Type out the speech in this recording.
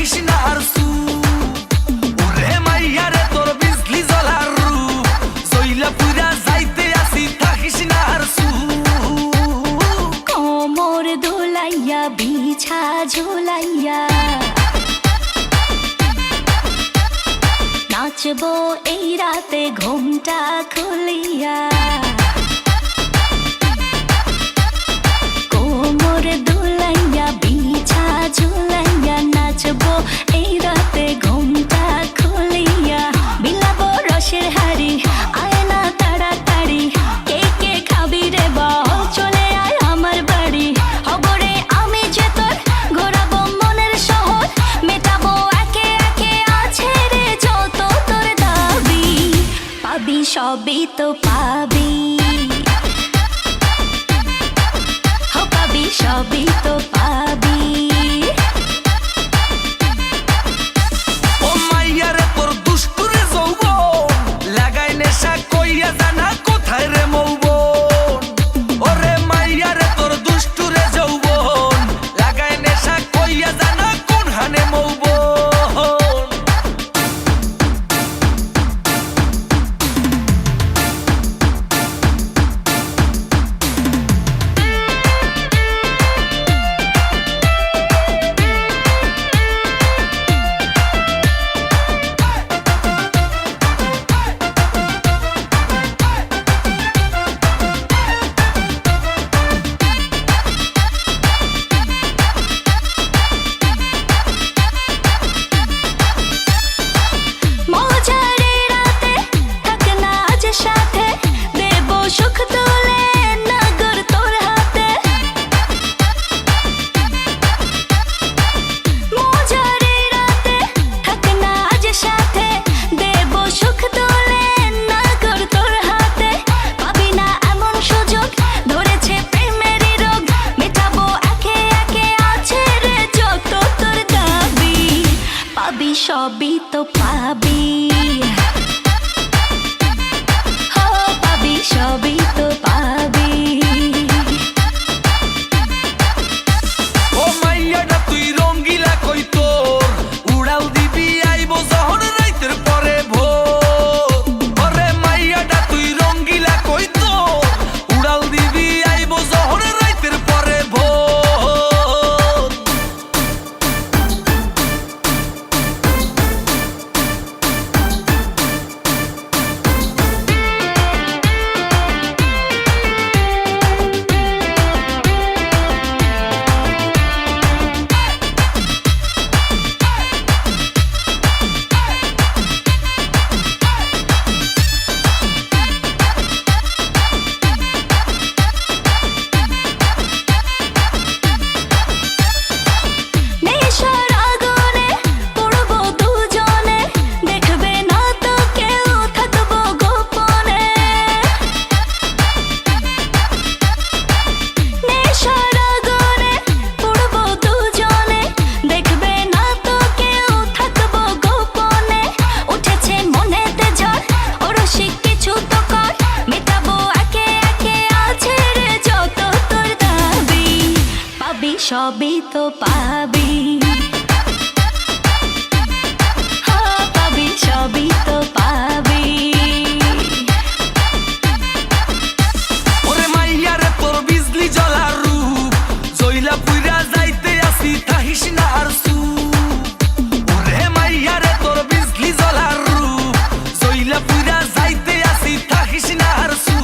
থাকিস না আর সু ওরে মাইয়া রে তোর বিজলি জ্বলার রূপ জইলা পুরা যাইতে আসি থাকিস না আর সু কোমর দোলাইয়া বিছা ঝুলাইয়া নাচবো এই রাতে ঘুমটা খুলিয়া কোমর দোলাইয়া বিছা ঝুলাইয়া নাচবো এই রাতে ঘুমটা খুলিয়া বিলাবো রসের হাড়ি আয় না তাড়াতাড়ি কে কে খাবি রে বল চলে আয় আমার বাড়ি হবরে আমি যে তোর ঘোরাবো মনের শহর মেটাবো একে একে আছে রে যত তোর দাবি পাবি সবই তো পাবি পাবি সবই তো পাবি ও মাইয়া রে তোর দুষ্টুরে যৌবন লাগাই নেশা কইয়া জানা কোথায় রে মৌবন ওরে মাইয়া রে তোর দুষ্টুরে যৌবন লাগাই নেশা কইয়া জানা কোন হানে মৌবন মজারে রাতে থাক না আজ সাথে দেব সুখ তুলে নাগর তোর হাতে মজারে রাতে থাক না আজ সাথে দেব সুখ তুলে নাগর তোর হাতে পাবি না এমন সুযোগ ধরেছে প্রেমেরই রোগ মেটাবো একে একে আছে রে যত তোর দাবি পাবি সবই তো পাবি পাবি সবই তো পাবি ও মাইয়াটা তুই রঙ্গিলা কই তোর উড়াল দিবি আইবো যখন রাইতের পরে ভোর ওরে মাইয়াটা তুই রঙ্গিলা কই তোর উড়াল দিবি আইবো যখন রাইতের পরে ভোর নেশার আগুনে পড়বো দুজনে দেখবে না তো কেউ থাকবো গোপনে নেশার আগুনে পড়বো দুজনে দেখবে না তো কেউ থাকবো গোপনে উঠেছে মনেতে ঝড় ওরসিক কিছু তো কর মেটাবো একে একে আছে রে যত তোর দাবি পাবি সবই তো পাবি পাবি সবই তো পাবি ওরে মাইয়া রে তোর বিজলি জ্বলার রূপ জইলা পুইরা যাইতে আসি থাকিস না আর সু ওরে মাইয়া রে তোর বিজলি জ্বলার রূপ জইলা পুইরা যাইতে আসি থাকিস না আর সু